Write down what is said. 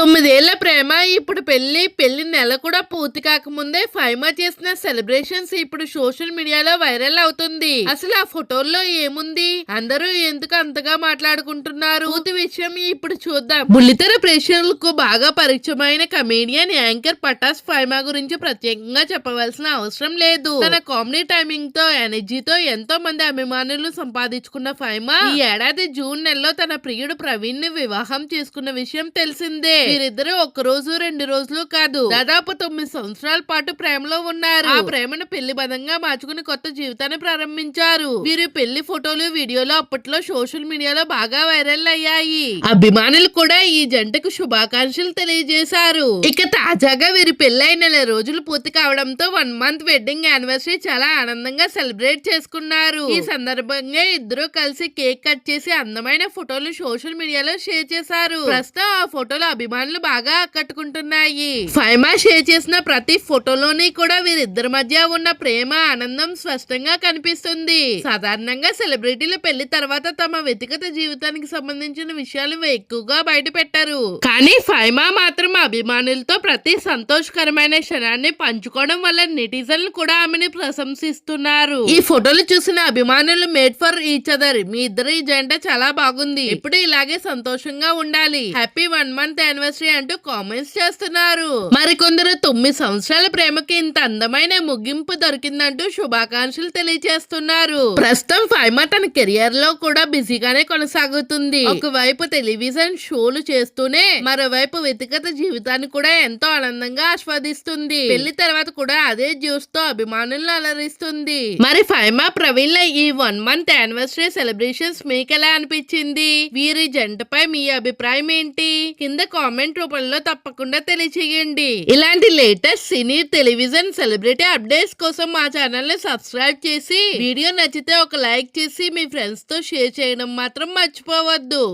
9 ఏళ్ల ప్రేమ ఇప్పుడు పెళ్లి నెల కూడా పూర్తి కాకముందే ఫైమా చేసిన సెలబ్రేషన్స్ ఇప్పుడు సోషల్ మీడియాలో వైరల్ అవుతుంది. అసలు ఆ ఫోటోల్లో ఏముంది, అందరూ ఎందుకు అంతగా మాట్లాడుకుంటున్నారు, పూర్తి విషయం ఇప్పుడు చూద్దాం. బుల్లితెర ప్రేక్షకులకు బాగా పరిచయమైన కమేడియన్ యాంకర్ పటాస్ ఫైమా గురించి ప్రత్యేకంగా చెప్పవలసిన అవసరం లేదు. తన కామెడీ టైమింగ్ తో ఎనర్జీతో ఎంతో మంది అభిమానులు సంపాదించుకున్న ఫైమా ఈ ఏడాది జూన్ నెలలో తన ప్రియుడు ప్రవీణ్ ని వివాహం చేసుకున్న విషయం తెలిసిందే. వీరిద్దరూ 1 రోజు 2 రోజులు కాదు, దాదాపు 9 సంవత్సరాల పాటు ప్రేమలో ఉన్నారు. ఆ ప్రేమను పెళ్లి బంధంగా మార్చుకుని కొత్త జీవితాన్ని ప్రారంభించారు. వీరి పెళ్లి ఫోటోలు వీడియోలు అప్పట్లో సోషల్ మీడియాలో బాగా వైరల్ అయ్యాయి. అభిమానులు కూడా ఈ జంటకు శుభాకాంక్షలు తెలియజేశారు. ఇక తాజాగా వీరి పెళ్లి నెల రోజులు పూర్తి కావడంతో 1 మంత్ వెడ్డింగ్ యానివర్సరీ చాలా ఆనందంగా సెలబ్రేట్ చేసుకున్నారు. ఈ సందర్భంగా ఇద్దరు కలిసి కేక్ కట్ చేసి అందమైన ఫోటోలు సోషల్ మీడియాలో షేర్ చేశారు. ప్రస్తుతం ఆ ఫోటోలు అభిమానులు బాగా ఆకట్టుకుంటున్నాయి. ఫైమా షేర్ చేసిన ప్రతి ఫోటోలోని కూడా వీరిద్దరి మధ్య ఉన్న ప్రేమ, ఆనందం స్పష్టంగా కనిపిస్తుంది. సాధారణంగా సెలబ్రిటీలు పెళ్లి తర్వాత తమ వ్యక్తిగత జీవితానికి సంబంధించిన విషయాలు ఎక్కువగా బయట పెట్టారు. కానీ ఫైమా మాత్రం అభిమానులతో ప్రతి సంతోషకరమైన క్షణాన్ని పంచుకోవడం వల్ల నెటిజన్లు కూడా ఆమెను ప్రశంసిస్తున్నారు. ఈ ఫోటోలు చూసిన అభిమానులు మేడ్ ఫర్ ఈచ్ అదర్, మీ ఇద్దరు ఈ జంట చాలా బాగుంది, ఎప్పుడు ఇలాగే సంతోషంగా ఉండాలి, హ్యాపీ 1 మంత్ యానివర్సరీ అంటూ కామెంట్స్ చేస్తున్నారు. మరికొందరు 9 సంవత్సరాల ప్రేమకి ఇంత అందమైన ముగింపు దొరికిందంటూ శుభాకాంక్షలు తెలియజేస్తున్నారు. ప్రస్తుతం ఫైమా తన కెరియర్ లో కూడా బిజీగానే కొనసాగుతుంది. ఒకవైపు టెలివిజన్ షోలు చేస్తూనే మరోవైపు వ్యక్తిగత జీవితాన్ని కూడా ఎంతో ఆనందంగా ఆస్వాదిస్తుంది. పెళ్లి తర్వాత కూడా అదే జ్యూస్ తో అభిమానులను అలరిస్తుంది. మరి ఫైమా ప్రవీణ్ ల ఈ 1 మంత్ యానివర్సరీ సెలబ్రేషన్స్ మీకు ఎలా అనిపించింది? వీరి జంటపై మీ అభిప్రాయం ఏంటి? కింద కామెంట్ రూపంలో తప్పకుండా తెలియచేయండి. ఇలాంటి లేటెస్ట్ సినీ, టెలివిజన్, సెలబ్రిటీ అప్డేట్స్ కోసం మా ఛానల్ ని సబ్స్క్రైబ్ చేసి వీడియో నచ్చితే ఒక లైక్ చేసి మీ ఫ్రెండ్స్ తో షేర్ చేయడం మాత్రం మర్చిపోవద్దు.